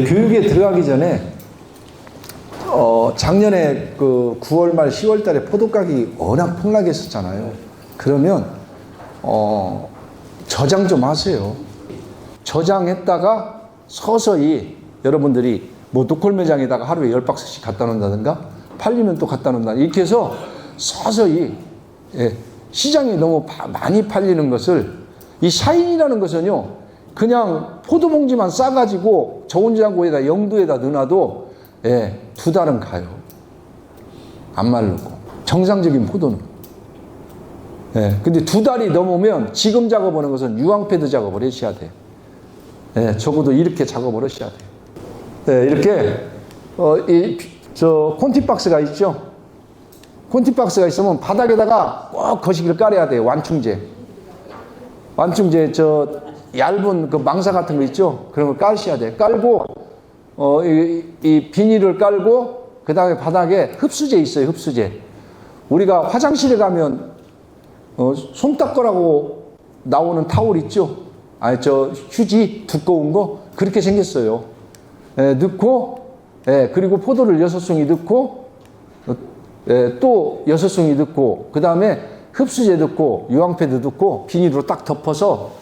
교육에 들어가기 전에 작년에 그 9월 말 10월 달에 포도 가격이 워낙 폭락했었잖아요. 그러면 저장 좀 하세요. 저장했다가 서서히 여러분들이 뭐 노콜 매장에다가 하루에 10박스씩 갖다 놓는다든가 팔리면 또 갖다 놓는다 이렇게 해서 서서히 시장에 너무 많이 팔리는 것을 이 샤인이라는 것은요 그냥 포도봉지만 싸가지고 저온장고에다 영도에다 넣어놔도 2달은 가요. 안 마르고 정상적인 포도는. 근데 2달이 넘으면 지금 작업하는 것은 유황패드 작업을 하셔야 돼. 적어도 이렇게 작업을 하셔야 돼. 이렇게 저 콘티박스가 있죠. 콘티박스가 있으면 바닥에다가 꼭 거시기를 깔아야 돼요. 완충제 저 얇은 그 망사 같은 거 있죠. 그런 걸 깔으셔야 돼. 깔고 이 비닐을 깔고 그 다음에 바닥에 흡수제 있어요. 흡수제. 우리가 화장실에 가면 손 닦으라고 나오는 타올 있죠. 아니 저 휴지 두꺼운 거 그렇게 생겼어요. 넣고 그리고 포도를 6송이 넣고 또 6송이 넣고 그 다음에 흡수제 넣고 유황패드 넣고 비닐로 딱 덮어서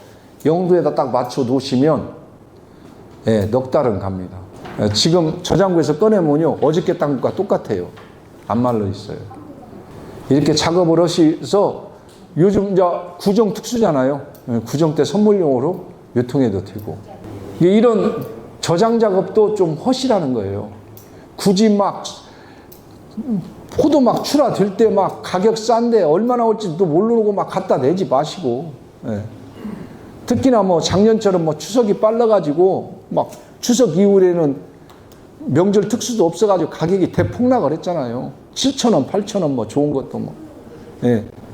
영도에다 딱 맞춰 놓으시면 넉 달은 갑니다. 지금 저장고에서 꺼내면요 어저께 딴 것과 똑같아요. 안 말라 있어요. 이렇게 작업을 하셔서 요즘 이제 구정 특수잖아요. 구정 때 선물용으로 유통해도 되고 이런 저장 작업도 좀 허시라는 거예요. 굳이 막 포도 막 출하될 때 막 가격 싼데 얼마나 올지도 모르고 막 갖다 내지 마시고 특히나 뭐 작년처럼 뭐 추석이 빨라가지고 막 추석 이후에는 명절 특수도 없어가지고 가격이 대폭락을 했잖아요. 7,000원, 8,000원 뭐 좋은 것도 뭐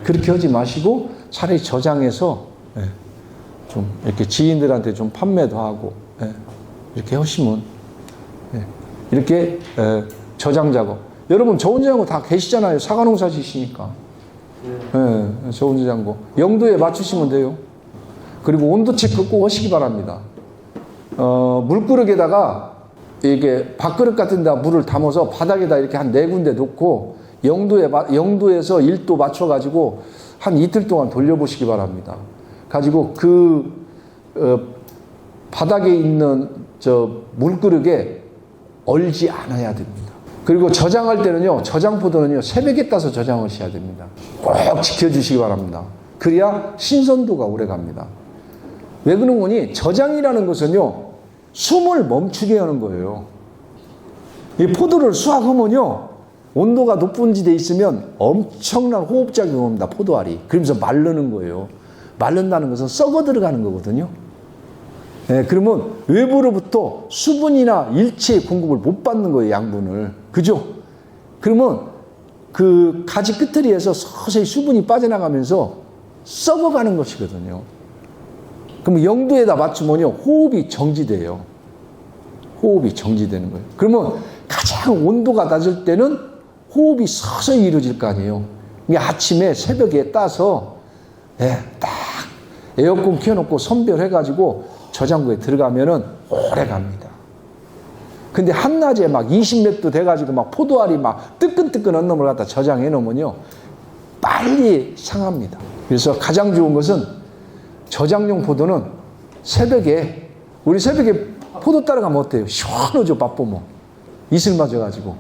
그렇게 하지 마시고 차라리 저장해서 좀 이렇게 지인들한테 좀 판매도 하고 이렇게 하시면 이렇게 저장 작업. 여러분 저온저장고 다 계시잖아요. 사과농사 지시니까. 저온저장고 영도에 맞추시면 돼요. 그리고 온도 체크 꼭 하시기 바랍니다. 물그릇에다가 이게 밥그릇 같은 데 물을 담아서 바닥에다 이렇게 한 4군데 놓고 영도에서 1도 맞춰가지고 한 이틀 동안 돌려보시기 바랍니다. 가지고 바닥에 있는 저 물그릇에 얼지 않아야 됩니다. 그리고 저장할 때는요, 저장포도는요, 새벽에 따서 저장하셔야 됩니다. 꼭 지켜주시기 바랍니다. 그래야 신선도가 오래 갑니다. 왜 그런 거니? 저장이라는 것은요, 숨을 멈추게 하는 거예요. 이 포도를 수확하면요, 온도가 높은 지대에 있으면 엄청난 호흡작용을 합니다. 포도알이. 그러면서 마르는 거예요. 마른다는 것은 썩어 들어가는 거거든요. 그러면 외부로부터 수분이나 일체의 공급을 못 받는 거예요. 양분을. 그죠? 그러면 그 가지 끝트리에서 서서히 수분이 빠져나가면서 썩어가는 것이거든요. 그러면 영도에다 맞추면요, 호흡이 정지돼요. 호흡이 정지되는 거예요. 그러면 가장 온도가 낮을 때는 호흡이 서서히 이루어질 거 아니에요. 아침에 새벽에 따서 딱 에어컨 켜놓고 선별해가지고 저장고에 들어가면은 오래 갑니다. 근데 한낮에 막 20몇 도 돼가지고 막 포도알이 막 뜨끈뜨끈한 놈을 갖다 저장해 놓으면요, 빨리 상합니다. 그래서 가장 좋은 것은 저장용 포도는 새벽에, 우리 새벽에 포도 따라가면 어때요? 시원하죠, 바쁘면. 이슬 맞아가지고.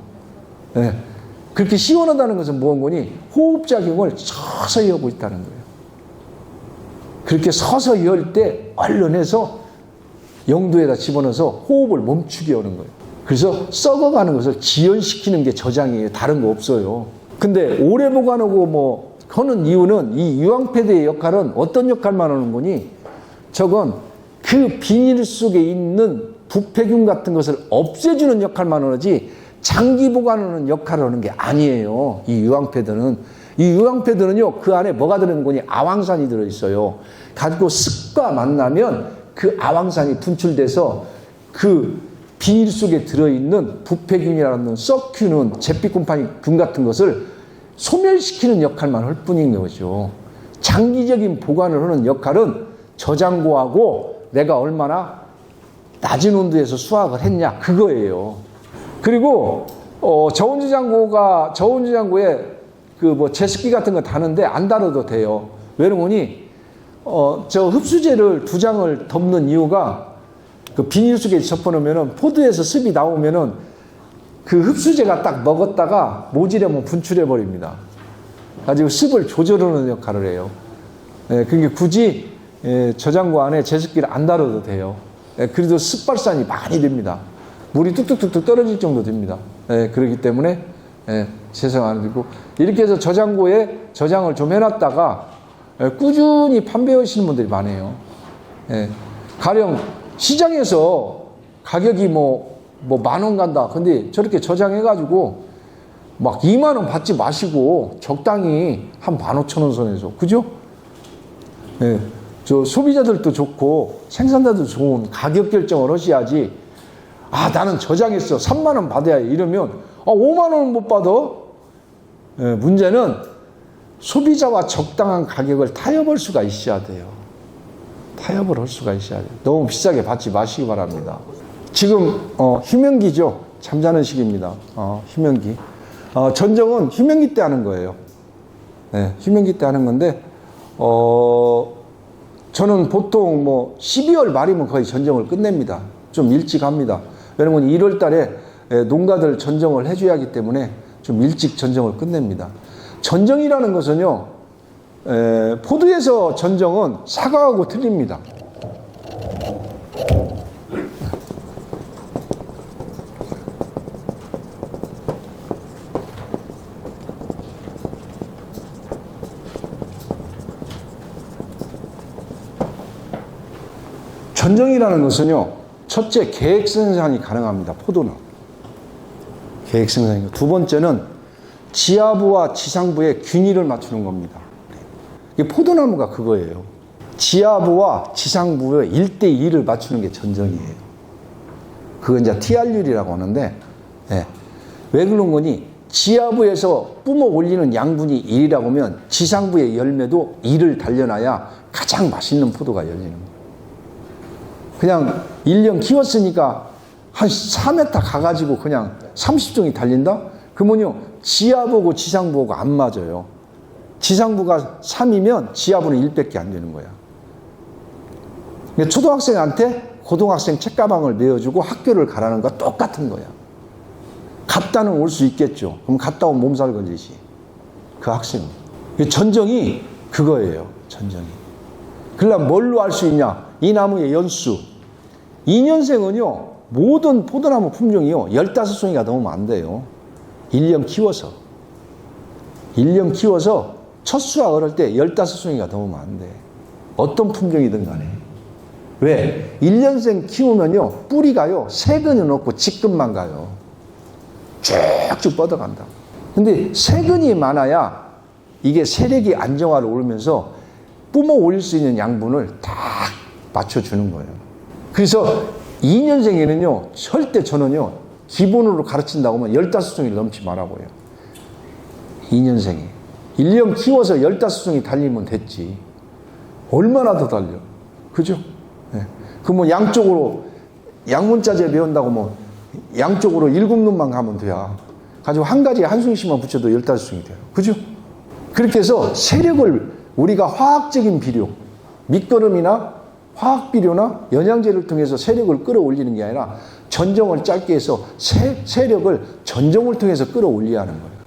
그렇게 시원하다는 것은 무언 거니? 호흡작용을 서서히 하고 있다는 거예요. 그렇게 서서히 할 때 얼른 해서 영도에다 집어넣어서 호흡을 멈추게 하는 거예요. 그래서 썩어가는 것을 지연시키는 게 저장이에요. 다른 거 없어요. 근데 오래 보관하고 뭐 하는 이유는 이 유황패드의 역할은 어떤 역할만 하는 거니? 저건 그 비닐 속에 있는 부패균 같은 것을 없애주는 역할만 하지 장기 보관하는 역할을 하는 게 아니에요. 이 유황패드는. 이 유황패드는요, 그 안에 뭐가 들어있는 거니? 아황산이 들어있어요. 가지고 습과 만나면 그 아황산이 분출돼서 그 비닐 속에 들어있는 부패균이라는 썩균은 잿빛곰팡이균 같은 것을 소멸시키는 역할만 할 뿐인 거죠. 장기적인 보관을 하는 역할은 저장고하고 내가 얼마나 낮은 온도에서 수확을 했냐 그거예요. 그리고 저온주장고에 그 뭐 제습기 같은 거 다는데 안 달아도 돼요. 왜냐면이 저 흡수제를 2장을 덮는 이유가 그 비닐 속에 접어놓으면은 포도에서 습이 나오면은 그 흡수제가 딱 먹었다가 모지려면 분출해 버립니다. 가지고 습을 조절하는 역할을 해요. 예, 그러니까 굳이 저장고 안에 제습기를 안 달아도 돼요. 예, 그래도 습 발산이 많이 됩니다. 물이 뚝뚝뚝뚝 떨어질 정도 됩니다. 예, 그렇기 때문에 세상 안 되고 이렇게 해서 저장고에 저장을 좀 해놨다가 꾸준히 판매하시는 분들이 많아요. 가령 시장에서 가격이 뭐 10,000원 간다. 근데 저렇게 저장해가지고 막 20,000원 받지 마시고 적당히 한 15,000원 선에서. 그죠? 저 소비자들도 좋고 생산자도 좋은 가격 결정을 하셔야지. 아, 나는 저장했어. 30,000원 받아야 해. 이러면 50,000원 못 받아. 문제는 소비자와 적당한 가격을 타협할 수가 있어야 돼요. 타협을 할 수가 있어야 돼요. 너무 비싸게 받지 마시기 바랍니다. 지금 휴면기죠. 잠자는 시기입니다. 휴면기. 전정은 휴면기 때 하는 거예요. 네, 휴면기 때 하는 건데 저는 보통 12월 말이면 거의 전정을 끝냅니다. 좀 일찍 합니다. 왜냐면 1월 달에 농가들 전정을 해줘야 하기 때문에 좀 일찍 전정을 끝냅니다. 전정이라는 것은요, 포도에서 전정은 사과하고 틀립니다. 전정이라는 것은요, 첫째 계획 생산이 가능합니다. 포도는 계획 생산이고, 두 번째는 지하부와 지상부의 균일을 맞추는 겁니다. 포도나무가 그거예요. 지하부와 지상부의 1대2를 맞추는 게 전정이에요. 그건 이제 TR율이라고 하는데, 왜 그런 거니? 지하부에서 뿜어 올리는 양분이 1이라고 하면 지상부의 열매도 1을 달려놔야 가장 맛있는 포도가 열리는 거예요. 그냥 1년 키웠으니까 한 4m 가가지고 그냥 30종이 달린다? 그러면요, 지하부고 지상부고 안 맞아요. 지상부가 3이면 지하부는 1밖에 안 되는 거야. 초등학생한테 고등학생 책가방을 메어주고 학교를 가라는 거 똑같은 거야. 갔다는 올 수 있겠죠. 그럼 갔다 오면 몸살 걸리지. 그 학생은. 전정이 그거예요. 전정이. 그러려면 뭘로 알 수 있냐? 이 나무의 연수. 2년생은요, 모든 포도나무 품종이요, 15송이가 넘으면 안 돼요. 1년 키워서 첫 수확을 할 때 15송이가 넘으면 안 돼. 어떤 품종이든 간에. 왜? 1년생 키우면요, 뿌리가요, 세근은 없고 직근만 가요. 쭉쭉 뻗어간다. 근데 세근이 많아야 이게 세력이 안정화를 오르면서 뿜어 올릴 수 있는 양분을 딱 맞춰주는 거예요. 그래서 2년생에는요, 절대 저는요, 기본으로 가르친다고 하면 15송이를 넘지 말라고 해요. 2년생이. 1년 키워서 15송이 달리면 됐지. 얼마나 더 달려. 그죠? 네. 그 양쪽으로, 양문자재 배운다고 양쪽으로 7놈만 가면 돼야. 가지고 한 가지에 한 송이씩만 붙여도 15송이 돼요. 그죠? 그렇게 해서 세력을 우리가 화학적인 비료, 밑거름이나 화학 비료나 영양제를 통해서 세력을 끌어올리는 게 아니라 전정을 짧게 해서 세력을 전정을 통해서 끌어올려야 하는 거예요.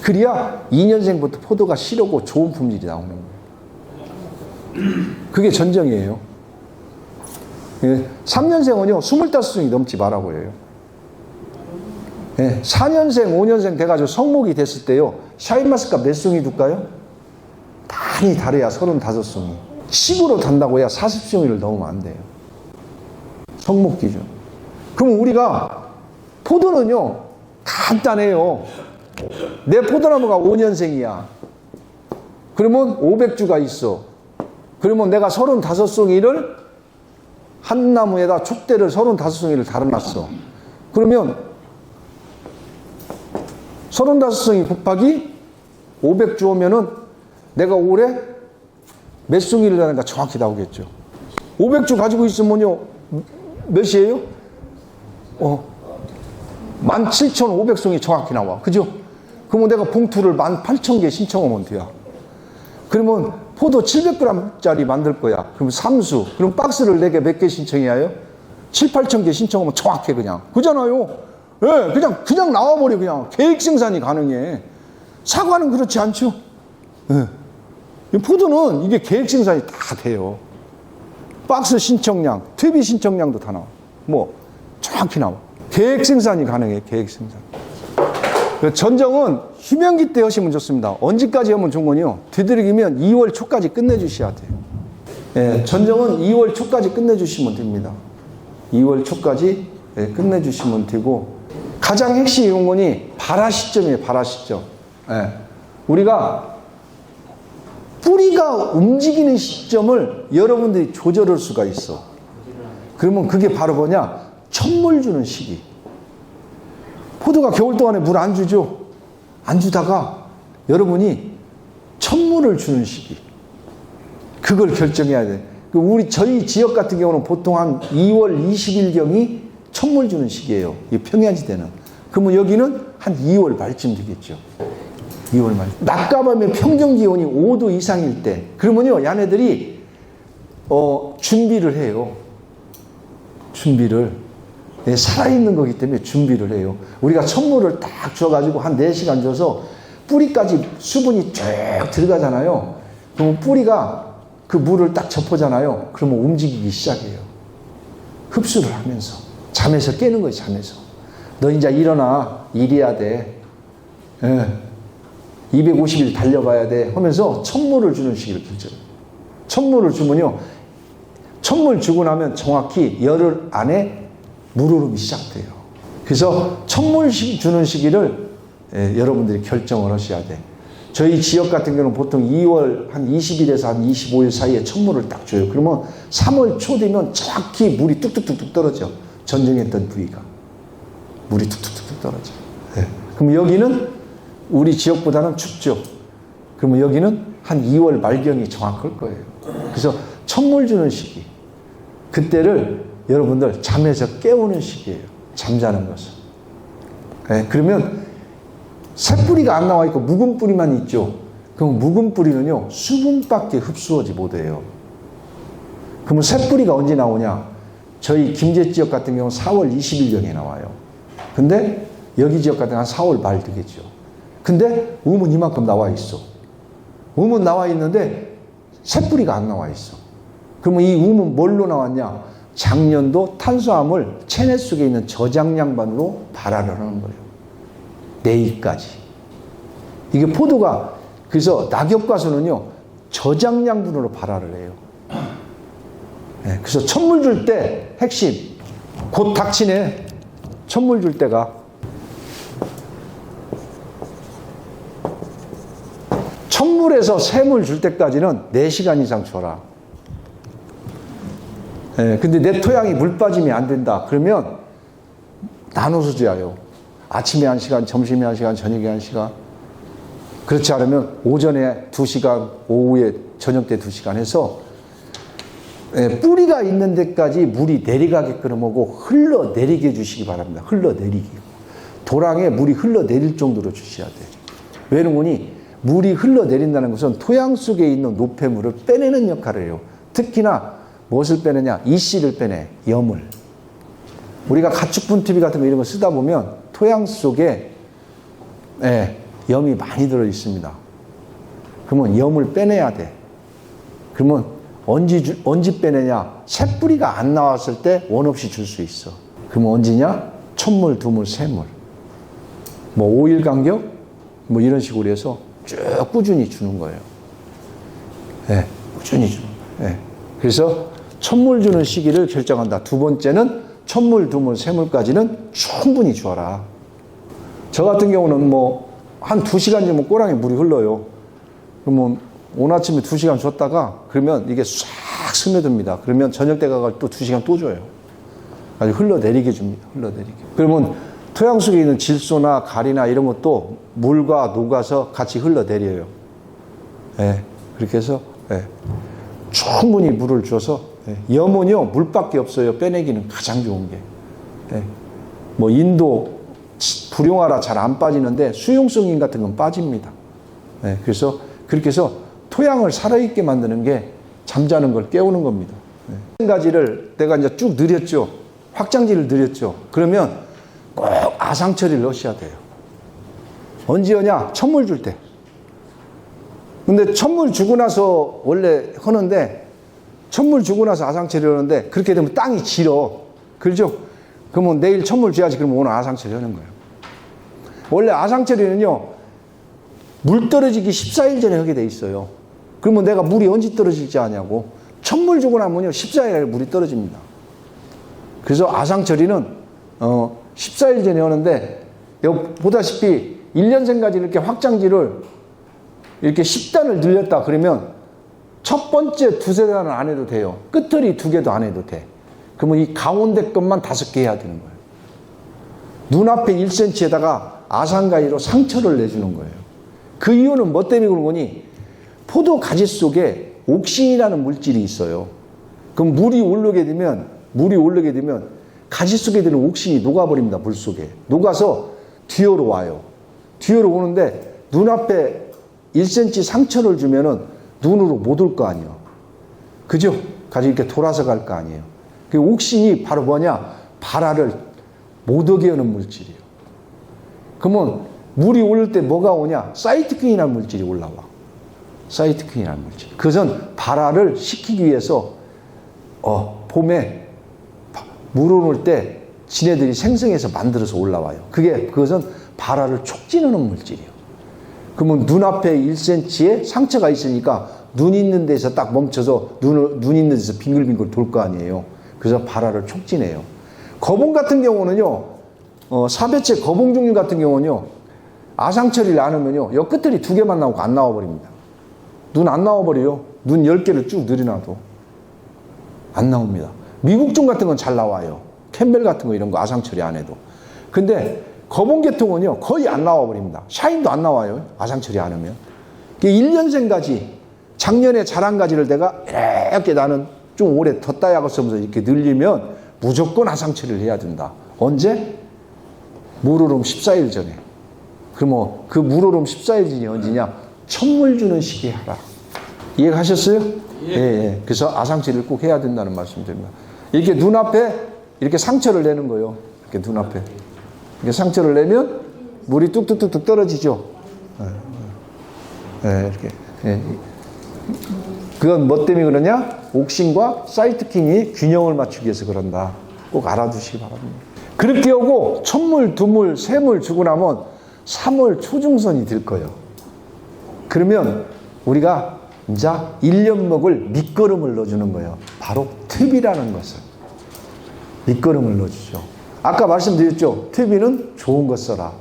그래야 2년생부터 포도가 실하고 좋은 품질이 나오는 거예요. 그게 전정이에요. 3년생은요, 25송이 넘지 말라고 해요. 4년생, 5년생 돼가지고 성목이 됐을 때요, 샤인마스카 몇 송이 둘까요? 많이 달아야 35송이. 10으로 단다고 해야 40송이를 넘으면 안 돼요. 성목 기준. 그럼 우리가 포도는요, 간단해요. 내 포도나무가 5년생이야. 그러면 500주가 있어. 그러면 내가 35송이를 한 나무에다 촉대를 35송이를 달아놨어. 그러면 35송이 곱하기 500주 오면은 내가 올해 몇 송이를 하는가 정확히 나오겠죠. 500주 가지고 있으면요, 몇이에요? 17,500송이 정확히 나와. 그죠? 그러면 내가 봉투를 18,000개 신청하면 돼요. 그러면 포도 700g짜리 만들 거야. 그럼 삼수. 그럼 박스를 내게 몇 개 신청해야 해요? 7, 8,000개 신청하면 정확해, 그냥. 그잖아요. 예, 그냥 나와버려, 그냥. 계획 생산이 가능해. 사과는 그렇지 않죠? 예. 포도는 이게 계획 생산이 다 돼요. 박스 신청량, 퇴비 신청량도 다 나와. 뭐, 정확히 나와. 계획 생산이 가능해, 계획 생산. 전정은 휴명기 때 하시면 좋습니다. 언제까지 하면 좋은 거요? 되도록이면 2월 초까지 끝내주셔야 돼요. 예, 전정은 2월 초까지 끝내주시면 됩니다. 2월 초까지 끝내주시면 되고, 가장 핵심 요건이 발화 시점이에요, 발화 시점. 예. 우리가 뿌리가 움직이는 시점을 여러분들이 조절할 수가 있어. 그러면 그게 바로 뭐냐? 첫물 주는 시기. 포도가 겨울 동안에 물 안 주죠? 안 주다가 여러분이 첫물을 주는 시기. 그걸 결정해야 돼. 저희 지역 같은 경우는 보통 한 2월 20일경이 첫물 주는 시기예요. 이 평야지대는. 그러면 여기는 한 2월 말쯤 되겠죠. 2월 말. 낮과 밤의 평균 기온이 5도 이상일 때. 그러면요, 얘네들이, 준비를 해요. 준비를. 네, 살아있는 거기 때문에 준비를 해요. 우리가 첫물을 딱 줘가지고 한 4시간 줘서 뿌리까지 수분이 쭉 들어가잖아요. 그러면 뿌리가 그 물을 딱 접하잖아요. 그러면 움직이기 시작해요. 흡수를 하면서. 잠에서 깨는 거예요, 잠에서. 너 이제 일어나. 일해야 돼. 예. 250일 달려봐야 돼. 하면서 첫물을 주는 시기를 결정해요. 첫물을 주면요. 첫물 주고 나면 정확히 열흘 안에 물흐름이 시작돼요. 그래서 첫물 주는 시기를 여러분들이 결정을 하셔야 돼. 저희 지역 같은 경우는 보통 2월 한 20일에서 한 25일 사이에 첫물을 딱 줘요. 그러면 3월 초 되면 정확히 물이 뚝뚝뚝뚝 떨어져. 전쟁했던 부위가. 물이 뚝뚝뚝뚝 떨어져. 네. 그럼 여기는 우리 지역보다는 춥죠. 그러면 여기는 한 2월 말경이 정확할 거예요. 그래서 첫물 주는 시기. 그때를 여러분들 잠에서 깨우는 시기예요. 잠자는 것은. 네, 그러면 새뿌리가 안 나와 있고 묵은 뿌리만 있죠. 그럼 묵은 뿌리는요, 수분밖에 흡수하지 못해요. 그러면 새뿌리가 언제 나오냐? 저희 김제 지역 같은 경우는 4월 20일경에 나와요. 근데 여기 지역 같은 경우는 한 4월 말 되겠죠. 근데 음은 이만큼 나와 있어. 음은 나와 있는데 새뿌리가 안 나와 있어. 그러면 이 음은 뭘로 나왔냐? 작년도 탄수화물 체내 속에 있는 저장량반으로 발화를 하는 거예요. 내일까지. 이게 포도가, 그래서 낙엽과수는요, 저장량분으로 발화를 해요. 네, 그래서 첫물 줄 때 핵심, 곧 닥치네. 첫물 줄 때가. 첫물에서 새물 줄 때까지는 4시간 이상 줘라. 예, 근데 내 토양이 물 빠짐이 안 된다. 그러면 나눠서 줘야요. 아침에 1시간, 점심에 1시간, 저녁에 1시간. 그렇지 않으면 오전에 2시간, 오후에 저녁 때 2시간 해서 뿌리가 있는 데까지 물이 내려가게끔 하고 흘러내리게 해주시기 바랍니다. 흘러내리기. 도랑에 물이 흘러내릴 정도로 주셔야 돼요. 왜냐면 물이 흘러내린다는 것은 토양 속에 있는 노폐물을 빼내는 역할을 해요. 특히나 무엇을 빼내냐? 이씨를 빼내, 염을. 우리가 가축분 TV 같은 거 이런 거 쓰다 보면 토양 속에 염이 많이 들어 있습니다. 그러면 염을 빼내야 돼. 그러면 언제 빼내냐? 새뿌리가 안 나왔을 때 원 없이 줄 수 있어. 그러면 언제냐? 첫물, 두물, 세물. 뭐 5일 간격? 뭐 이런 식으로 해서 쭉 꾸준히 주는 거예요. 네, 꾸준히 주는 거예요. 네. 그래서 첫물 주는 시기를 결정한다. 두 번째는 첫물, 두물, 세물까지는 충분히 주어라. 저 같은 경우는 뭐 한 2시간 정도 꼬랑에 물이 흘러요. 그러면 오늘 아침에 2시간 줬다가 그러면 이게 싹 스며듭니다. 그러면 저녁 때 가서 또 2시간 또 줘요. 아주 흘러내리게 줍니다. 흘러내리게. 그러면 토양 속에 있는 질소나 가리나 이런 것도 물과 녹아서 같이 흘러내려요. 예, 그렇게 해서 충분히 물을 줘서 염은요, 물밖에 없어요. 빼내기는 가장 좋은 게. 뭐 인도 불용하라 잘 안 빠지는데 수용성인 같은 건 빠집니다. 그래서 그렇게 해서 토양을 살아있게 만드는 게 잠자는 걸 깨우는 겁니다. 한 가지를 내가 이제 쭉 늘였죠. 확장지를 늘였죠. 그러면 꼭 아상 처리를 넣으셔야 돼요. 언제 하냐? 천물 줄 때. 근데 천물 주고 나서 원래 하는데 천물 주고 나서 아상 처리를 하는데 그렇게 되면 땅이 질어. 그렇죠? 그러면 내일 천물 줘야지. 그러면 오늘 아상 처리 하는 거예요. 원래 아상 처리는요, 물 떨어지기 14일 전에 하게 돼 있어요. 그러면 내가 물이 언제 떨어질지 아냐고. 천물 주고 나면요, 14일에 물이 떨어집니다. 그래서 아상 처리는 14일 전에 하는데, 여기 보다시피 1년생까지 이렇게 확장지를 이렇게 10단을 늘렸다 그러면 첫 번째 두세 단은 안 해도 돼요. 끝털이 2개도 안 해도 돼. 그러면 이 가운데 것만 5개 해야 되는 거예요. 눈앞에 1cm에다가 아상가위로 상처를 내주는 거예요. 그 이유는 뭐 때문에 그런 거니? 포도 가지 속에 옥신이라는 물질이 있어요. 그럼 물이 오르게 되면 가지 속에 드는 옥신이 녹아버립니다. 물 속에. 녹아서 뒤로 와요. 뒤로 오는데 눈앞에 1cm 상처를 주면은 눈으로 못 올 거 아니에요. 그죠? 가지 이렇게 돌아서 갈 거 아니에요. 그 옥신이 바로 뭐냐? 발화를 못 오게 하는 물질이에요. 그러면 물이 오를 때 뭐가 오냐? 사이트킨이라는 물질이 올라와. 사이트킨이라는 물질. 그것은 발화를 시키기 위해서 봄에 물 오를 때 지네들이 생성해서 만들어서 올라와요. 그것은 발화를 촉진하는 물질이에요. 그러면 눈앞에 1cm에 상처가 있으니까 눈 있는 데서 딱 멈춰서 눈 있는 데서 빙글빙글 돌 거 아니에요. 그래서 발화를 촉진해요. 거봉 같은 경우는요, 사배체 거봉 종류 같은 경우는요, 아상 처리를 안 하면요, 여 끝들이 2개만 나오고 안 나와버립니다. 눈 안 나와버려요. 눈 10개를 쭉 늘여놔도 안 나옵니다. 미국종 같은 건 잘 나와요. 캠벨 같은 거 이런 거 아상 처리 안 해도. 근데 거봉 계통은요, 거의 안 나와버립니다. 샤인도 안 나와요. 아상 처리 안 하면. 1년생 가지, 작년에 자란 가지를 내가 이렇게 나는 좀 오래 덧다 약을 이렇게 늘리면 무조건 아상 처리를 해야 된다. 언제? 물오름 14일 전에. 그러면 그 물오름 14일 전이 언제냐? 천물 주는 시기에 하라. 이해가셨어요? 예. 그래서 아상 처리를 꼭 해야 된다는 말씀 드립니다. 이렇게 눈앞에 이렇게 상처를 내는 거예요. 이렇게 눈앞에. 이렇게 상처를 내면 물이 뚝뚝뚝뚝 떨어지죠. 이렇게. 그건 뭐 때문에 그러냐? 옥신과 사이트킨이 균형을 맞추기 위해서 그런다. 꼭 알아두시기 바랍니다. 그렇게 하고 천물, 두물, 세물 주고 나면 3월 초중선이 될 거예요. 그러면 우리가 이제 1년 먹을 밑거름을 넣어주는 거예요. 바로 튑이라는 것을. 밑거름을 넣어주죠. 아까 말씀드렸죠. 튑이는 좋은 것 써라.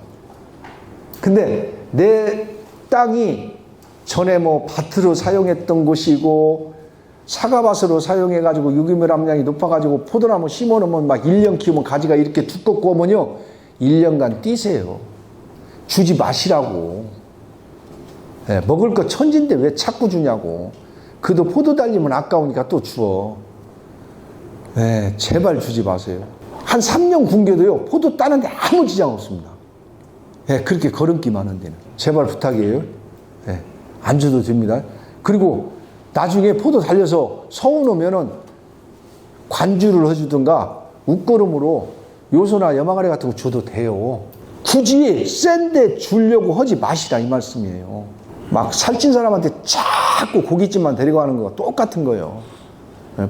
근데 내 땅이 전에 뭐 밭으로 사용했던 곳이고 사과밭으로 사용해가지고 유기물 함량이 높아가지고 포도나무 심어놓으면 막 1년 키우면 가지가 이렇게 두껍고 하면요, 1년간 뛰세요. 주지 마시라고. 먹을 거 천진데 왜 자꾸 주냐고. 그도 포도 달리면 아까우니까 또 주어. 제발 주지 마세요. 한 3년 굶겨도요, 포도 따는데 아무 지장 없습니다. 그렇게 거름기 많은 데는. 제발 부탁이에요. 안 줘도 됩니다. 그리고 나중에 포도 달려서 서운하면은 관주를 해주든가 웃거름으로 요소나 염화가래 같은 거 줘도 돼요. 굳이 센데 주려고 하지 마시라 이 말씀이에요. 막 살찐 사람한테 자꾸 고깃집만 데리고 가는 거 똑같은 거예요.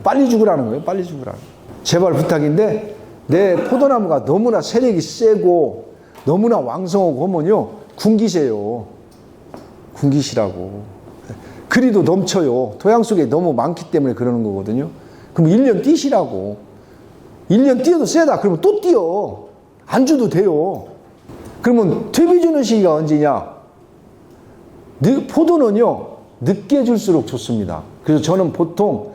빨리 죽으라는 거예요. 빨리 죽으라는 거예요. 제발 부탁인데 내 포도나무가 너무나 세력이 세고 너무나 왕성하고 하면요, 굶기세요. 굶기시라고. 그리도 넘쳐요. 토양 속에 너무 많기 때문에 그러는 거거든요. 그럼 1년 뛰시라고. 1년 뛰어도 세다. 그러면 또 뛰어. 안 줘도 돼요. 그러면 퇴비 주는 시기가 언제냐? 포도는요, 늦게 줄수록 좋습니다. 그래서 저는 보통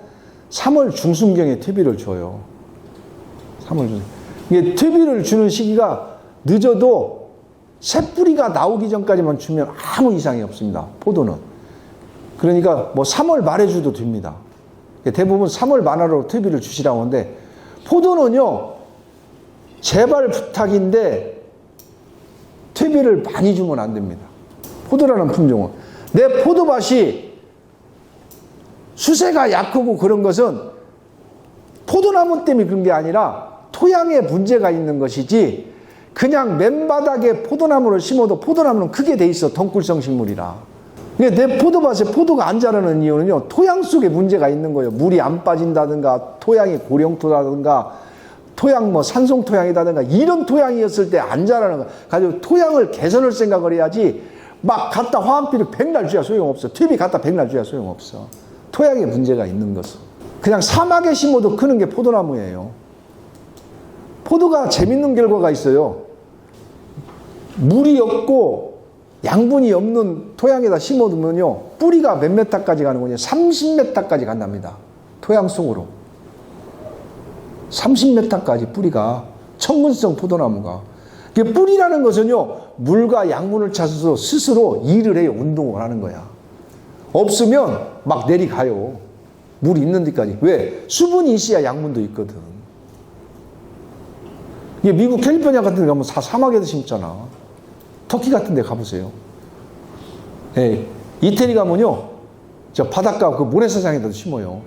3월 중순경에 퇴비를 줘요. 3월 중순. 이게 퇴비를 주는 시기가 늦어도 새뿌리가 나오기 전까지만 주면 아무 이상이 없습니다. 포도는. 그러니까 뭐 3월 말에 줘도 됩니다. 대부분 3월 말하로 퇴비를 주시라고 하는데, 포도는요, 제발 부탁인데 퇴비를 많이 주면 안 됩니다. 포도라는 품종은. 내 포도밭이 수세가 약하고 그런 것은 포도나무 때문에 그런 게 아니라 토양에 문제가 있는 것이지, 그냥 맨바닥에 포도나무를 심어도 포도나무는 크게 돼 있어. 덩굴성 식물이라. 내 포도밭에 포도가 안 자라는 이유는요, 토양 속에 문제가 있는 거예요. 물이 안 빠진다든가, 토양이 고령토라든가, 토양 뭐 산송토양이라든가, 이런 토양이었을 때 안 자라는 거. 가지고 토양을 개선할 생각을 해야지, 막 갖다 화학비를 백날 줘야 소용없어. 퇴비 갖다 백날 줘야 소용없어. 토양에 문제가 있는 것은. 그냥 사막에 심어도 크는 게 포도나무예요. 포도가 재밌는 결과가 있어요. 물이 없고 양분이 없는 토양에다 심어두면요, 뿌리가 몇 메타까지 가는 거냐? 30m까지 간답니다. 토양 속으로. 30m까지 뿌리가. 천근성 포도나무가. 뿌리라는 것은요, 물과 양분을 찾아서 스스로 일을 해요. 운동을 하는 거야. 없으면 막 내려가요. 물이 있는 데까지. 왜? 수분이 있어야 양분도 있거든. 미국 캘리포니아 같은 데 가면 사막에도 심잖아. 터키 같은 데 가보세요. 예, 이태리 가면요, 저 바닷가 그 모래사장에다도 심어요.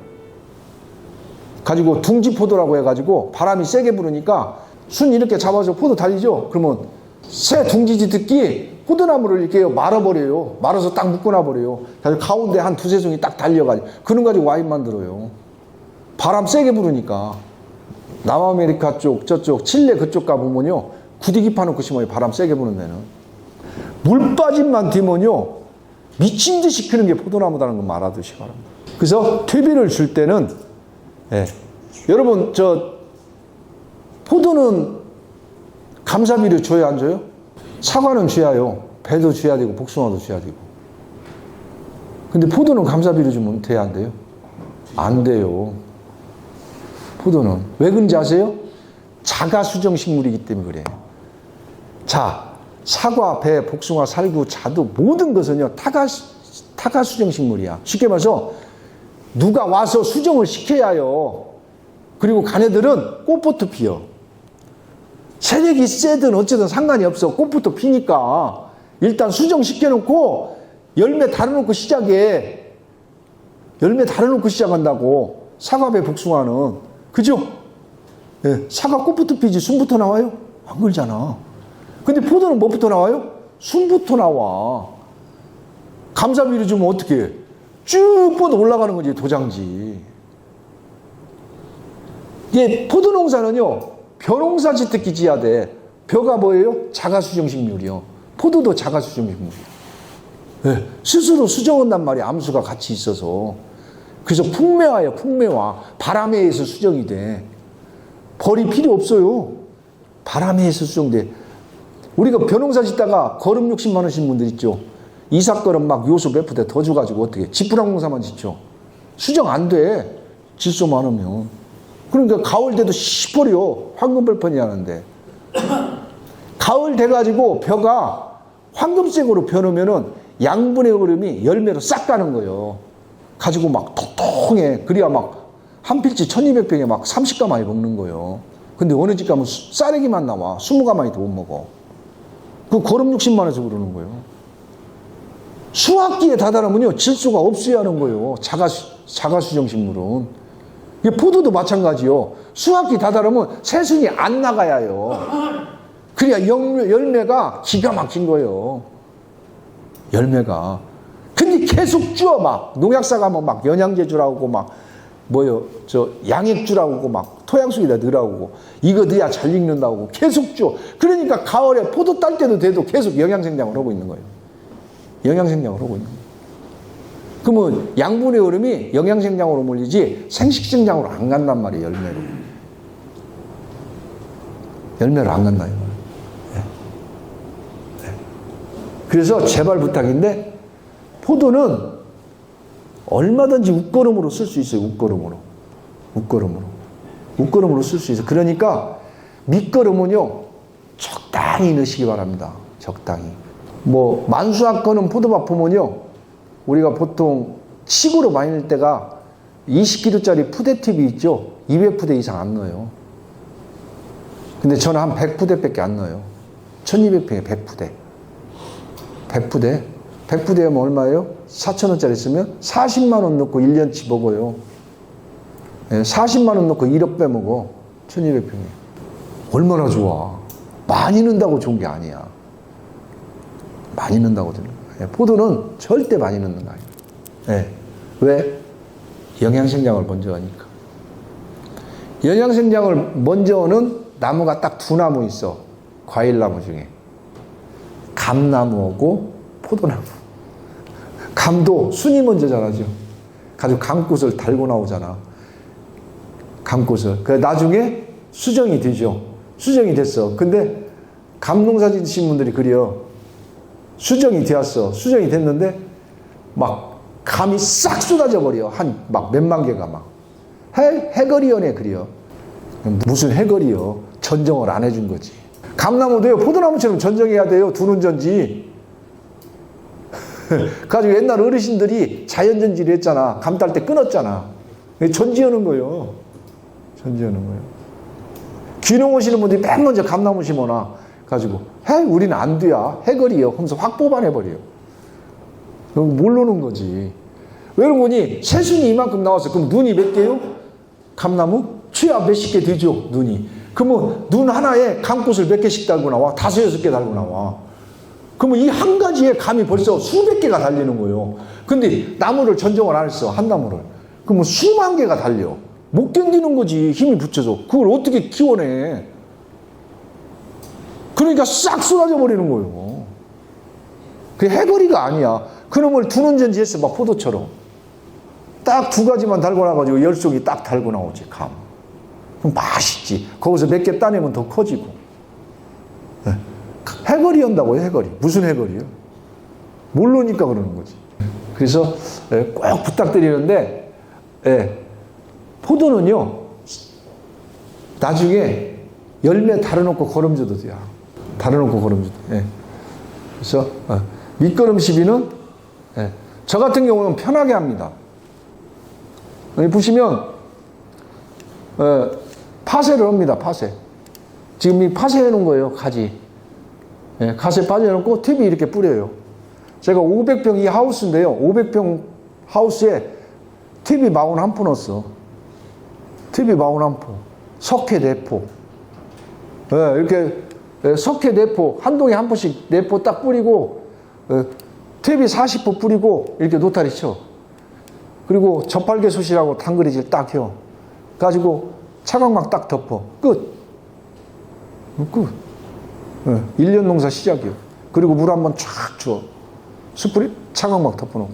가지고 둥지포도라고 해가지고 바람이 세게 부르니까 순 이렇게 잡아서 포도 달리죠? 그러면 새 둥지지 듣기 포도나무를 이렇게 말아버려요. 말아서 딱 묶어놔버려요. 그래서 가운데 한 두세 송이 딱 달려가지고, 그런 가지고 와인 만들어요. 바람 세게 부르니까. 남아메리카 쪽, 저쪽, 칠레 그쪽 가보면요, 구디기 파놓고 심어요. 바람 세게 부는 데는. 물 빠짐만 뒤면요, 미친 듯이 크는 게 포도나무다는 거 말하듯이 말합니다. 그래서 퇴비를 줄 때는, 예, 여러분, 포도는 감사비를 줘야 안 줘요? 사과는 줘야요. 배도 줘야 되고, 복숭아도 줘야 되고. 근데 포도는 감사비를 주면 돼야 안 돼요? 안 돼요. 포도는. 왜 그런지 아세요? 자가수정식물이기 때문에 그래요. 자, 사과, 배, 복숭아, 살구, 자두, 모든 것은요, 타가수정식물이야. 쉽게 말해서 누가 와서 수정을 시켜야 해요. 그리고 가네들은 꽃부터 피어. 세력이 세든 어쨌든 상관이 없어. 꽃부터 피니까 일단 수정시켜놓고 열매 달아놓고 시작해. 열매 달아놓고 시작한다고. 사과, 배, 복숭아는. 그죠? 예, 사과 꽃부터 피지 순부터 나와요? 안 그러잖아. 근데 포도는 뭐부터 나와요? 순부터 나와. 감사비를 주면 어떻게 해? 쭉 뻗어 올라가는 거지, 도장지. 이게 포도 농사는요, 벼농사 짓듯이 지어야 돼. 벼가 뭐예요? 자가수정식물이요. 포도도 자가수정식물이에요. 네, 스스로 수정한단 말이야. 암수가 같이 있어서. 그래서 풍매화예요. 풍매화. 바람에 의해서 수정이 돼. 벌이 필요 없어요. 바람에 의해서 수정돼. 우리가 벼농사 짓다가 거름 60만 원 신 분들 있죠. 이삭거름 막 요소 몇 푸대 더 줘가지고 어떻게 지푸랑 농사만 짓죠. 수정 안 돼. 질소 많으면. 그러니까 가을 돼도 시퍼려. 황금벌판이 하는데. 가을 돼가지고 벼가 황금색으로 변하면은 양분의 흐름이 열매로 싹 가는 거예요. 가지고 막 통통해. 그래야 막 한 필지 1200병에 막 30가마니 먹는 거예요. 근데 어느 집 가면 쌀래기만 나와. 20가마니도 못 먹어. 그 거름 60만 원에서 그러는 거예요. 수확기에 다다르면요, 질소가 없어야 하는 거예요. 자가수정식물은. 이게 포도도 마찬가지요. 수확기 다다르면 새순이 안 나가야 해요. 그래야 열매가 기가 막힌 거예요. 열매가. 근데 계속 쭈어 막. 농약사 가면 막 영양제 주라고 막 양액 주라고 막 토양 속에다 넣으라고 이거 넣어야 잘 익는다고 계속 줘. 그러니까 가을에 포도 딸 때도 돼도 계속 영양생장을 하고 있는 거예요. 영양생장을 하고 있는 거예요. 그러면 양분의 흐름이 영양생장으로 몰리지 생식생장으로 안 간단 말이에요. 열매로. 열매로 안 간다 이거예요. 네. 네. 그래서 제발 부탁인데 포도는 얼마든지 웃거름으로 쓸 수 있어요. 웃거름으로 쓸 수 있어요. 그러니까 밑거름은요, 적당히 넣으시기 바랍니다. 적당히. 뭐 만수학 거는 포도밭 보면요, 우리가 보통 칡으로 많이 넣을 때가 20kg짜리 푸대팁이 있죠? 200푸대 이상 안 넣어요. 근데 저는 한 100푸대밖에 안 넣어요. 1200평에 100푸대. 100푸대? 100푸대면 얼마예요? 4,000원짜리 쓰면 40만 원 넣고 1년치 먹어요. 40만 원 넣고 1억 빼먹어. 1200평에. 얼마나 좋아. 많이 넣는다고 좋은 게 아니야. 많이 넣는다고 되는 거야. 포도는 절대 많이 넣는 거 아니야. 왜? 영양생장을 먼저 하니까. 영양생장을 먼저 하는 나무가 딱 두 나무 있어. 과일나무 중에. 감나무하고 포도나무. 감도 순이 먼저 자라죠. 가지고 감꽃을 달고 나오잖아. 감꽃을. 그 나중에 수정이 되죠. 수정이 됐어. 근데 감농사 지으신 분들이 그래요. 수정이 되었어. 수정이 됐는데 막 감이 싹 쏟아져 버려. 한 막 몇만 개가 막. 해거리연에 그래요. 무슨 해거리요. 전정을 안 해준 거지. 감나무도요. 포도나무처럼 전정해야 돼요. 두는 전지. 가지고 옛날 어르신들이 자연전지를 했잖아. 감 딸 때 끊었잖아. 전지하는 거예요. 전지하는 거예요. 귀농 오시는 분들이 맨 먼저 감나무 심어놔. 가지고 우리는 안 돼야. 해거리요. 하면서 확 뽑아내버려요. 그럼 모르는 거지. 왜 그런 거니? 새순이 이만큼 나왔어. 그럼 눈이 몇 개요? 감나무? 취야 몇십 개 되죠, 눈이. 그러면 눈 하나에 감꽃을 몇 개씩 달고 나와? 5, 6개 달고 나와. 그러면 이 한 가지에 감이 벌써 수백 개가 달리는 거예요. 근데 나무를 전정을 안 했어, 한 나무를. 그러면 수만 개가 달려. 못 견디는 거지, 힘이 붙여서. 그걸 어떻게 키워내? 그러니까 싹 쏟아져 버리는 거예요. 그게 해거리가 아니야. 그놈을 두는 전지 했어, 막 포도처럼. 딱 두 가지만 달고 나가지고 열송이 딱 달고 나오지, 감. 그럼 맛있지. 거기서 몇 개 따내면 더 커지고. 해거리 한다고요, 해거리. 무슨 해거리요? 모르니까 그러는 거지. 그래서 꼭 부탁드리는데, 포도는요, 나중에 열매 달아놓고 거름줘도 돼요. 달아놓고 거름줘도 돼. 그래서 밑거름 시비는 저 같은 경우는 편하게 합니다. 여기 보시면 파쇄를 합니다. 파쇄. 지금 이 파쇄해 놓은 거예요. 가지. 가지에 빠져놓고 팁이 이렇게 뿌려요. 제가 500평 이 하우스인데요. 500평 하우스에 팁이 41포 넣었어. 팁이 41포. 석회 4포. 이렇게 석회 4포. 한 동에 한 포씩 4포 딱 뿌리고 팁이 40포 뿌리고 이렇게 노타리 쳐. 그리고 저팔계 솥이라고 당그리질 딱 혀. 가지고 차광막 딱 덮어. 끝. 1년 농사 시작이요. 그리고 물 한번 쫙 줘. 스프레이 차광막 덮어놓고.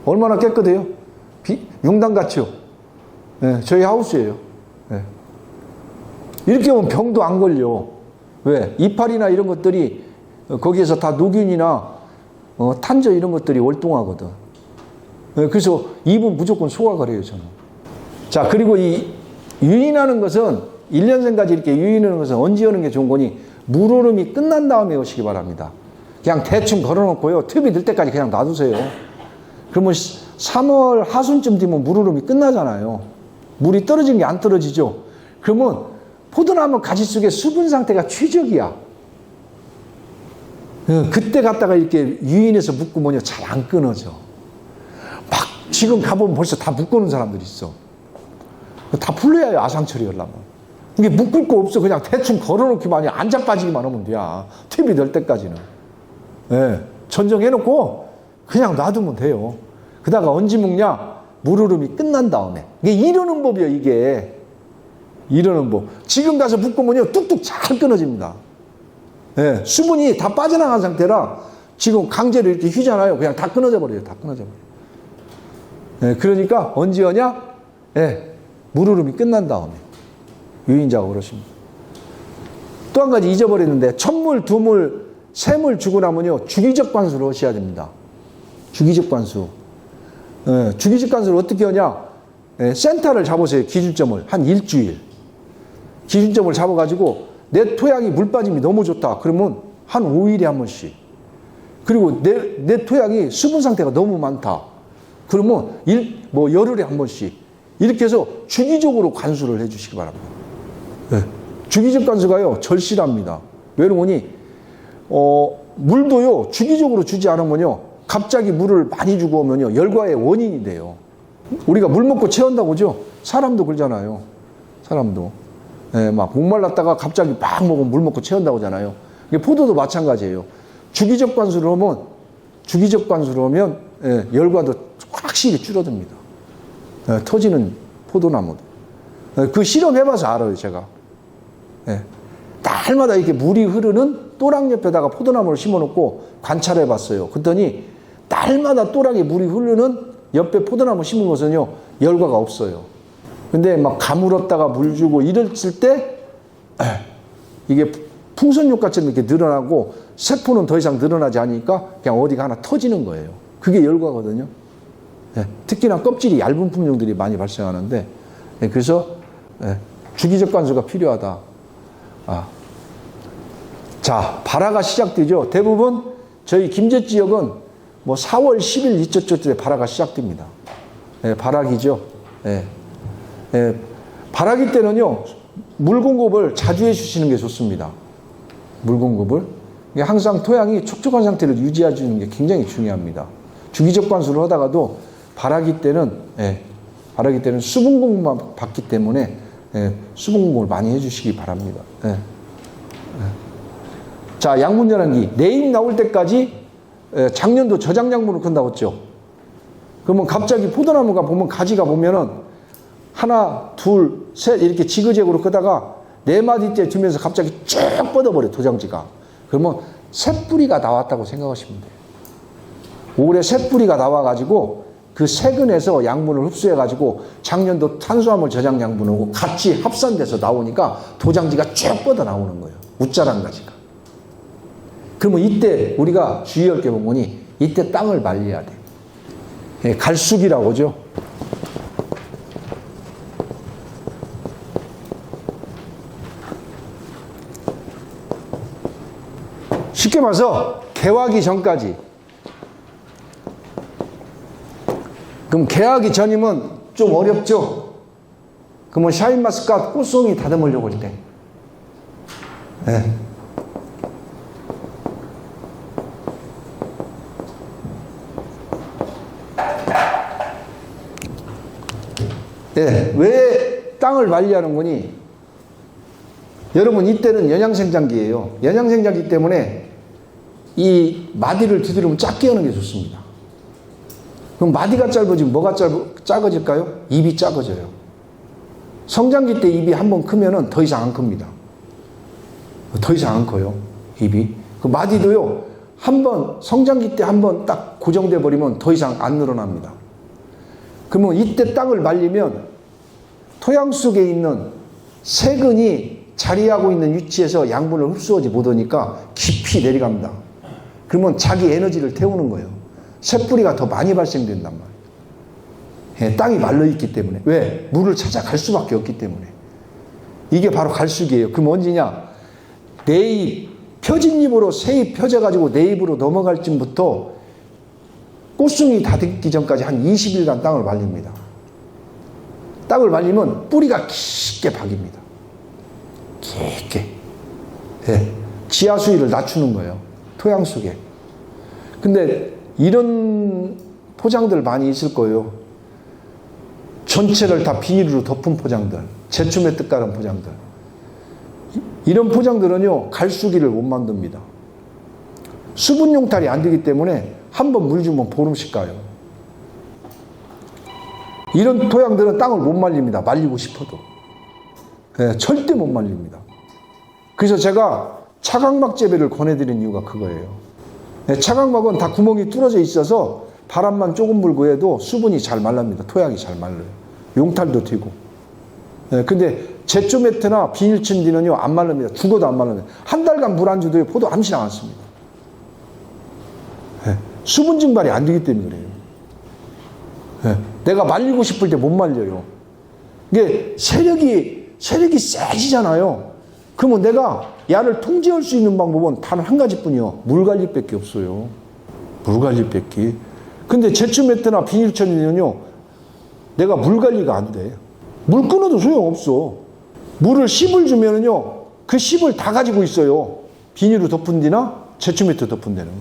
얼마나 깨끗해요? 융당 같죠? 저희 하우스예요. 이렇게 하면 병도 안 걸려. 왜? 이파리나 이런 것들이 거기에서 다 녹균이나 탄저 이런 것들이 월동하거든. 그래서 입은 무조건 소화가 해요, 저는. 자, 그리고 이 유인하는 것은 1년생까지 이렇게 유인하는 것은 언제 하는 게 좋은 거니? 물오름이 끝난 다음에 오시기 바랍니다. 그냥 대충 걸어놓고요. 팁이 들 때까지 그냥 놔두세요. 그러면 3월 하순쯤 되면 물오름이 끝나잖아요. 물이 떨어지는 게 안 떨어지죠. 그러면 포도나무 가지 속에 수분 상태가 최적이야. 그때 갔다가 이렇게 유인해서 묶으면 잘 안 끊어져. 막 지금 가보면 벌써 다 묶어놓은 사람들이 있어. 다 풀려야 해요, 아상 처리하려면. 이게 묶을 거 없어. 그냥 대충 걸어놓기만 해. 앉아 빠지기만 하면 돼. 팁이 될 때까지는. 전정해놓고 그냥 놔두면 돼요. 그다가 언제 묶냐? 물흐름이 끝난 다음에. 이게 이러는 법이에요, 이게. 이러는 법. 지금 가서 묶으면요, 뚝뚝 잘 끊어집니다. 수분이 다 빠져나간 상태라 지금 강제로 이렇게 휘잖아요. 그냥 다 끊어져 버려요. 다 끊어져 버려요. 그러니까 언제 하냐? 물흐름이 끝난 다음에. 유인 작업을 하십니다. 또 한 가지 잊어버렸는데, 첫물, 두물, 세물 주고 나면요, 주기적 관수를 하셔야 됩니다. 주기적 관수. 주기적 관수를 어떻게 하냐? 센터를 잡으세요. 기준점을. 한 일주일. 기준점을 잡아가지고, 내 토양이 물 빠짐이 너무 좋다. 그러면 한 5일에 한 번씩. 그리고 내 토양이 수분 상태가 너무 많다. 그러면 열흘에 한 번씩 이렇게 해서 주기적으로 관수를 해주시기 바랍니다. 네. 주기적 관수가요 절실합니다. 왜 그러니 물도요 주기적으로 주지 않으면요 갑자기 물을 많이 주고 오면요 열과의 원인이 돼요. 우리가 물 먹고 체한다고 그죠? 사람도 그러잖아요. 사람도 막 목말랐다가 갑자기 막 먹으면 물 먹고 체한다고 하잖아요. 포도도 마찬가지예요. 주기적 관수를 하면 열과도 확실히 줄어듭니다. 터지는 포도나무도. 그 실험해봐서 알아요, 제가. 날마다 이렇게 물이 흐르는 또랑 옆에다가 포도나무를 심어놓고 관찰해봤어요. 그랬더니 날마다 또랑에 물이 흐르는 옆에 포도나무 심은 것은요, 열과가 없어요. 근데 막 가물었다가 물 주고 이랬을 때, 이게 풍선효과처럼 이렇게 늘어나고, 세포는 더 이상 늘어나지 않으니까 그냥 어디가 하나 터지는 거예요. 그게 열과거든요. 특히나 껍질이 얇은 품종들이 많이 발생하는데, 그래서 주기적 관수가 필요하다. 자, 발화가 시작되죠. 대부분 저희 김제 지역은 뭐 4월 10일 이쪽에 발화가 시작됩니다. 발화기죠. 발화기 때는요, 물 공급을 자주 해주시는 게 좋습니다. 물 공급을. 항상 토양이 촉촉한 상태를 유지해 주는 게 굉장히 중요합니다. 주기적 관수를 하다가도 발화기 때는 수분 공급만 받기 때문에 수분 공급을 많이 해주시기 바랍니다. 자, 양분 열환기. 내입 나올 때까지 작년도 저장 양분을 큰다고 했죠. 그러면 갑자기 포도나무가 보면 가지가 보면은 하나, 둘, 셋 이렇게 지그재그로 크다가 네 마디째 주면서 갑자기 쭉 뻗어버려, 도장지가. 그러면 새뿌리가 나왔다고 생각하시면 돼요. 올해 새뿌리가 나와가지고 그 세근에서 양분을 흡수해가지고 작년도 탄수화물 저장 양분하고 같이 합산돼서 나오니까 도장지가 쭉 뻗어 나오는 거예요. 웃자란 가지가. 그러면 이때 우리가 주의할 게 보니 이때 땅을 말려야 돼요. 갈수기라고 하죠. 쉽게 말해서 개화기 전까지. 그럼 개화기 전이면 좀 어렵죠? 그러면 샤인마스카트 꽃송이 다듬으려고 할 때. 왜 땅을 말리하는 거니? 여러분, 이때는 연양생장기예요. 연양생장기 때문에 이 마디를 두드리면 작게 하는 게 좋습니다. 그럼 마디가 짧아지면 뭐가 작아질까요? 입이 작아져요. 성장기 때 입이 한번 크면은 더 이상 안 큽니다. 더 이상 안 커요, 입이. 그 마디도요, 한번 성장기 때 한번 딱 고정돼 버리면 더 이상 안 늘어납니다. 그러면 이때 땅을 말리면 토양 속에 있는 세근이 자리하고 있는 위치에서 양분을 흡수하지 못하니까 깊이 내려갑니다. 그러면 자기 에너지를 태우는 거예요. 새뿌리가 더 많이 발생된단 말이에요. 땅이 말라있기 때문에. 왜? 물을 찾아갈 수밖에 없기 때문에. 이게 바로 갈수기예요. 그럼 언제냐? 내입, 펴진 입으로 새입 펴져가지고 내입으로 넘어갈 쯤부터 꽃송이 닫기 전까지 한 20일간 땅을 말립니다. 땅을 말리면 뿌리가 깊게 박입니다. 깊게. 지하 수위를 낮추는 거예요. 토양 속에. 근데 이런 포장들 많이 있을 거예요. 전체를 다 비닐로 덮은 포장들. 제춤에 뜻가른 포장들. 이런 포장들은요, 갈수기를 못 만듭니다. 수분 용탈이 안 되기 때문에 한번 물 주면 보름씩 가요. 이런 토양들은 땅을 못 말립니다. 말리고 싶어도. 절대 못 말립니다. 그래서 제가 차각막 재배를 권해드린 이유가 그거예요. 차각막은 다 구멍이 뚫어져 있어서 바람만 조금 불고 해도 수분이 잘 말랍니다. 토양이 잘 말라요. 용탈도 되고. 근데 제초매트나 비닐친디는요, 안 말릅니다. 죽어도 안 말릅니다. 한 달간 물 안 줘도 포도 암시 않습니다. 수분 증발이 안 되기 때문에 그래요. 내가 말리고 싶을 때 못 말려요. 이게 세력이 세지잖아요. 그러면 내가 야를 통제할 수 있는 방법은 단 한 가지뿐이요. 물 관리밖에 없어요. 물 관리밖에. 근데 제초 매트나 비닐 처리는요, 내가 물 관리가 안 돼. 물 끊어도 소용없어. 물을 10을 주면은요, 그 10을 다 가지고 있어요. 비닐로 덮은 데나 제초 매트 덮은 데는.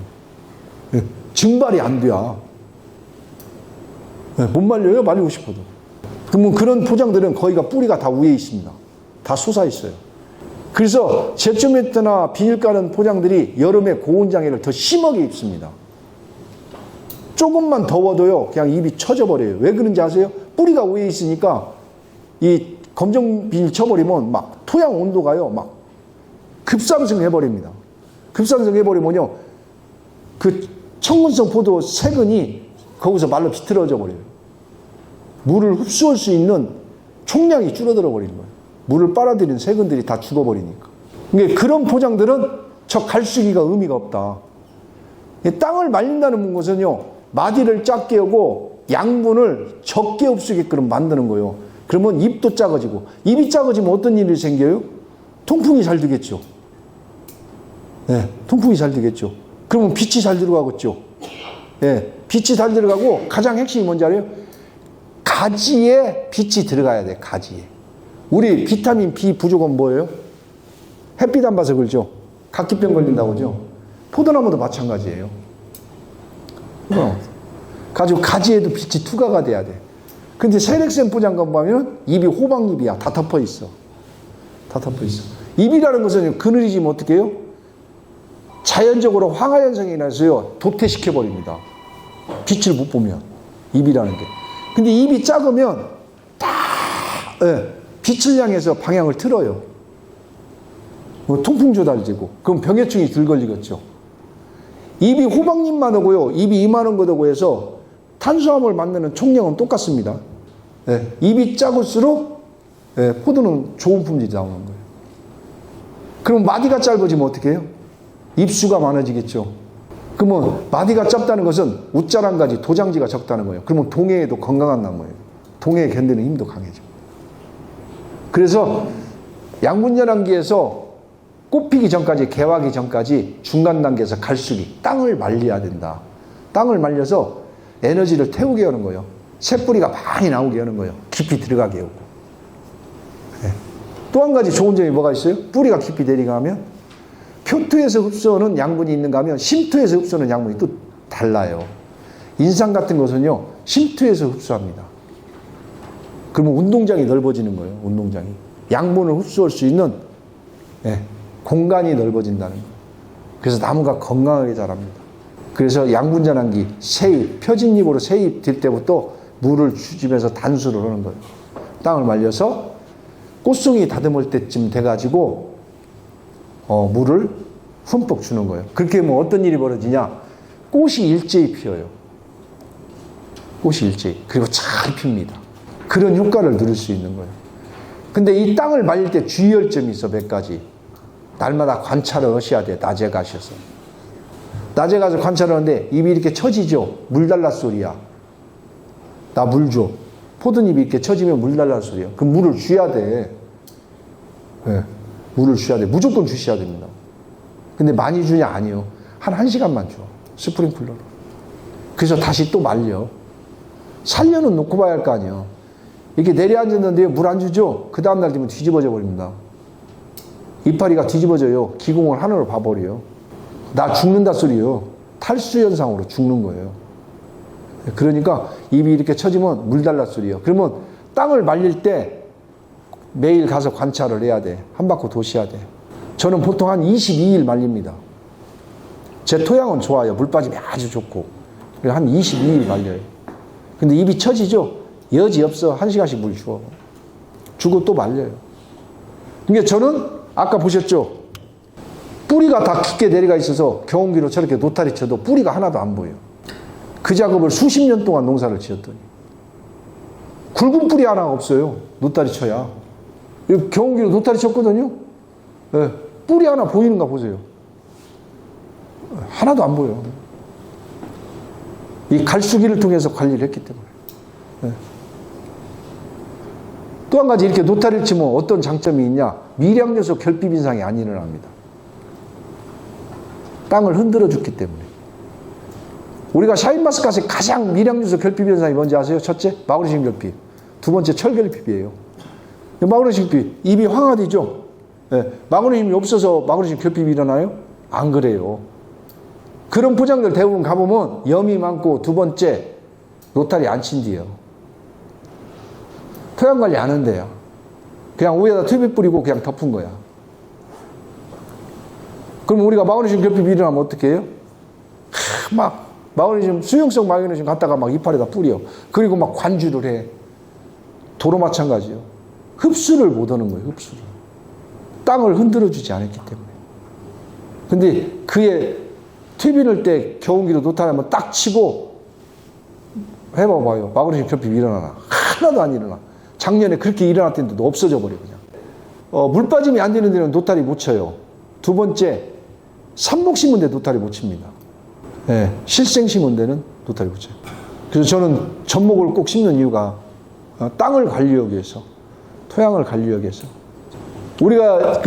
예, 증발이 안 돼야. 예, 못 말려요, 말리고 싶어도. 그러면 그런 포장들은 거의가 뿌리가 다 위에 있습니다. 다 솟아 있어요. 그래서 제초 매트나 비닐 깔은 포장들이 여름에 고온 장애를 더 심하게 입습니다. 조금만 더워도요, 그냥 입이 처져 버려요. 왜 그런지 아세요? 뿌리가 위에 있으니까 이 검정 비닐 쳐버리면 막 토양 온도가요, 막 급상승 해버립니다. 급상승 해버리면요, 그 청근성 포도 세근이 거기서 말로 비틀어져 버려요. 물을 흡수할 수 있는 총량이 줄어들어 버리는 거예요. 물을 빨아들이는 세근들이 다 죽어버리니까. 그러니까 그런 포장들은 저 갈수기가 의미가 없다. 땅을 말린다는 것은요, 마디를 작게 하고 양분을 적게 흡수게끔 만드는 거예요. 그러면 잎도 작아지고, 잎이 작아지면 어떤 일이 생겨요? 통풍이 잘 되겠죠. 네, 통풍이 잘 되겠죠. 그러면 빛이 잘 들어가겠죠. 네, 빛이 잘 들어가고 가장 핵심이 뭔지 알아요? 가지에 빛이 들어가야 돼, 가지에. 우리 비타민 B 부족은 뭐예요? 햇빛 안 봐서 그러죠. 각기병 걸린다고 그러죠. 포도나무도 마찬가지예요. 가지고 가지에도 빛이 투과가 돼야 돼. 근데 세렉센 포장감 보면 잎이 호박잎이야. 다 덮어 있어. 다 덮어 있어. 잎이라는 것은 그늘이지면 어떻게 해요? 자연적으로 황화현상이 나서요, 도태시켜버립니다. 빛을 못 보면. 잎이라는 게. 근데 잎이 작으면 다, 예, 빛을 향해서 방향을 틀어요. 통풍 조달되고. 그럼 병해충이 덜 걸리겠죠. 잎이 호박잎만 하고요, 잎이 이만한 거다고 해서 탄수화물 만드는 총량은 똑같습니다. 예, 잎이 작을수록, 예, 포도는 좋은 품질이 나오는 거예요. 그럼 마디가 짧아지면 어떻게 해요? 잎수가 많아지겠죠. 그러면 마디가 짧다는 것은 웃자란 가지 도장지가 적다는 거예요. 그러면 동해에도 건강한 나무예요. 동해에 견디는 힘도 강해져. 그래서 양분전환기에서 꽃피기 전까지, 개화기 전까지 중간 단계에서 갈수기, 땅을 말려야 된다. 땅을 말려서 에너지를 태우게 하는 거예요. 새뿌리가 많이 나오게 하는 거예요. 깊이 들어가게 하고. 네. 또 한 가지 좋은 점이 뭐가 있어요? 뿌리가 깊이 내려가면 표투에서 흡수하는 양분이 있는가 하면 심투에서 흡수하는 양분이 또 달라요. 인삼 같은 것은요, 심투에서 흡수합니다. 그러면 운동장이 넓어지는 거예요. 운동장이. 양분을 흡수할 수 있는, 네, 공간이 넓어진다는 거예요. 그래서 나무가 건강하게 자랍니다. 그래서 양분전환기, 새잎, 펴진 잎으로 새잎 될 때부터 물을 주집에서 단수를 하는 거예요. 땅을 말려서 꽃송이 다듬을 때쯤 돼가지고 물을 흠뻑 주는 거예요. 그렇게 하면 어떤 일이 벌어지냐? 꽃이 일제히 피어요. 꽃이 일제히. 그리고 잘 핍니다. 그런 효과를 누릴 수 있는 거예요. 근데 이 땅을 말릴 때 주의할 점이 있어, 몇 가지. 날마다 관찰을 하셔야 돼, 낮에 가셔서. 낮에 가서 관찰을 하는데 입이 이렇게 처지죠? 물 달라 소리야. 나 물 줘. 포도잎이 이렇게 처지면 물 달라 소리야. 그럼 물을 줘야 돼. 네, 물을 줘야 돼. 무조건 주셔야 됩니다. 근데 많이 주냐? 아니요. 한 1시간만 줘. 스프링클러로. 그래서 다시 또 말려. 살려는 놓고 봐야 할 거 아니에요. 이렇게 내려앉았는데 물 안 주죠? 그 다음날 되면 뒤집어져 버립니다. 이파리가 뒤집어져요. 기공을 하늘로 봐버려요. 나 죽는다 소리요. 탈수 현상으로 죽는 거예요. 그러니까 입이 이렇게 처지면 물 달라 소리요. 그러면 땅을 말릴 때 매일 가서 관찰을 해야 돼. 한 바퀴 도셔야 돼. 저는 보통 한 22일 말립니다. 제 토양은 좋아요. 물 빠짐이 아주 좋고. 그래서 한 22일 말려요. 근데 입이 처지죠? 여지 없어. 1시간씩 물 주어. 주고 또 말려요. 그러니까 저는 아까 보셨죠? 뿌리가 다 깊게 내려가 있어서 경운기로 저렇게 노타리 쳐도 뿌리가 하나도 안 보여요. 그 작업을 수십 년 동안 농사를 지었더니 굵은 뿌리 하나 없어요. 노타리 쳐야. 경운기로 노타리 쳤거든요. 네. 뿌리 하나 보이는가 보세요. 하나도 안 보여요. 이 갈수기를 통해서 관리를 했기 때문에. 네. 또 한 가지 이렇게 노타리를 치면 어떤 장점이 있냐? 미량요소 결핍 현상이 안 일어납니다. 땅을 흔들어 줬기 때문에. 우리가 샤인마스카스의 가장 미량요소 결핍 현상이 뭔지 아세요? 첫째, 마그네슘 결핍. 두 번째, 철 결핍이에요. 마그네슘 결핍, 입이 황화되죠? 네. 마그네슘이 없어서 마그네슘 결핍이 일어나요? 안 그래요. 그런 포장들 대부분 가보면 염이 많고, 두 번째, 노탈이 안 친대요. 토양 관리 안 한대요. 그냥 위에다 튜브 뿌리고 그냥 덮은 거야. 그럼 우리가 마그네슘 결핍이 일어나면 어떻게 해요? 막 마그네슘, 수용성 마그네슘 갖다가 막 이파리에다 뿌려. 그리고 막 관주를 해. 도로 마찬가지요. 흡수를 못 하는 거예요, 흡수를. 땅을 흔들어 주지 않았기 때문에. 근데 그의 튜브 넣을 때 경운기로 노탈하면 딱 치고 해봐봐요. 마그네슘 결핍이 일어나나? 하나도 안 일어나. 작년에 그렇게 일어났던데도 없어져 버려, 그냥. 물 빠짐이 안 되는 데는 노탈이 못 쳐요. 두 번째, 삽목 심은 데 노탈이 못 칩니다. 네, 실생 심은 데는 노탈이 못 쳐요. 그래서 저는 젖목을 꼭 심는 이유가 땅을 관리하기 위해서, 토양을 관리하기 위해서. 우리가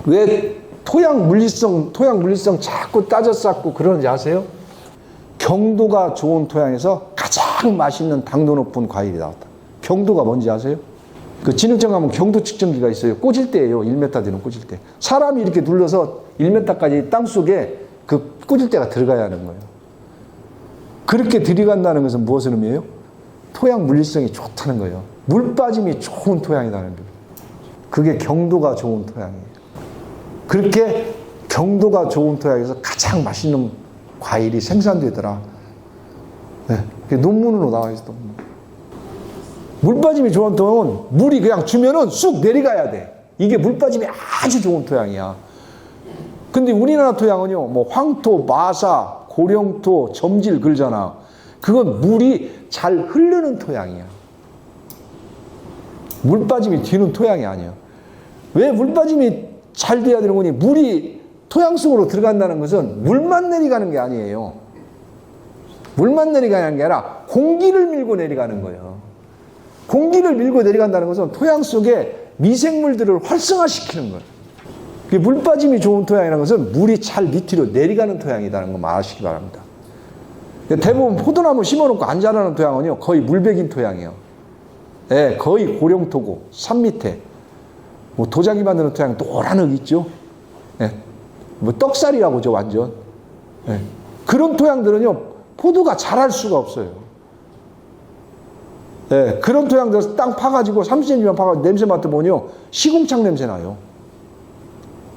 왜 토양 물리성 자꾸 따져 쌓고 그러는지 아세요? 경도가 좋은 토양에서 가장 맛있는 당도 높은 과일이 나왔다. 경도가 뭔지 아세요? 그 진흙장 가면 경도 측정기가 있어요. 꽂을대예요. 1m 되는 꽂을대. 사람이 이렇게 눌러서 1m까지 땅 속에 그 꽂을대가 들어가야 하는 거예요. 그렇게 들어간다는 것은 무엇을 의미해요? 토양 물리성이 좋다는 거예요. 물 빠짐이 좋은 토양이라는 거예요. 그게 경도가 좋은 토양이에요. 그렇게 경도가 좋은 토양에서 가장 맛있는 과일이 생산되더라. 네, 그게 논문으로 나와 있어. 물 빠짐이 좋은 토양은 물이 그냥 주면은 쑥 내려가야 돼. 이게 물 빠짐이 아주 좋은 토양이야. 근데 우리나라 토양은요, 뭐 황토, 마사, 고령토, 점질 그러잖아. 그건 물이 잘 흐르는 토양이야. 물 빠짐이 뒤는 토양이 아니야. 왜 물 빠짐이 잘 돼야 되는 거니? 물이 토양 속으로 들어간다는 것은 물만 내려가는 게 아니에요. 물만 내려가는 게 아니라 공기를 밀고 내려가는 거예요. 공기를 밀고 내려간다는 것은 토양 속에 미생물들을 활성화시키는 거예요. 물 빠짐이 좋은 토양이라는 것은 물이 잘 밑으로 내려가는 토양이라는 거 아시기 바랍니다. 대부분 포도나무 심어놓고 안 자라는 토양은요, 거의 물백인 토양이에요. 네, 거의 고령토고, 산 밑에. 뭐 도자기 만드는 토양 노란 흙 있죠? 네, 뭐 떡살이라고 하죠, 완전. 네. 그런 토양들은요, 포도가 자랄 수가 없어요. 네, 그런 토양들에서 땅 파가지고 30cm만 파가지고 냄새 맡아보면요, 시궁창 냄새 나요.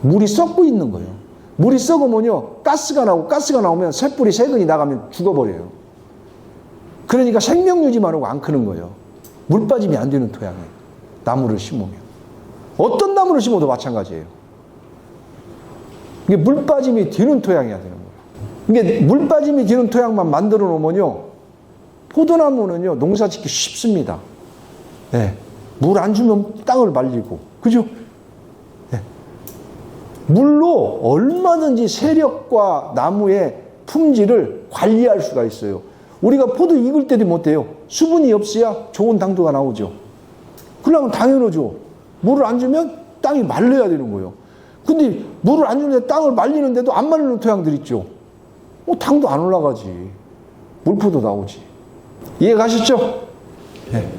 물이 썩고 있는 거예요. 물이 썩으면요, 가스가 나오고, 가스가 나오면 새뿌리, 세근이 나가면 죽어버려요. 그러니까 생명유지만 하고 안 크는 거예요. 물 빠짐이 안 되는 토양에 나무를 심으면. 어떤 나무를 심어도 마찬가지예요. 이게 물 빠짐이 되는 토양이어야 되는 거예요. 이게 물 빠짐이 되는 토양만 만들어 놓으면요, 포도나무는요, 농사 짓기 쉽습니다. 네. 물 안 주면 땅을 말리고, 그죠? 네. 물로 얼마든지 세력과 나무의 품질을 관리할 수가 있어요. 우리가 포도 익을 때도 못해요. 수분이 없어야 좋은 당도가 나오죠. 그러면 당연하죠. 물을 안 주면 땅이 말려야 되는 거예요. 근데 물을 안 주는데 땅을 말리는데도 안 말리는 토양들 있죠. 당도 안 올라가지. 물포도 나오지. 이해 가시죠? 네.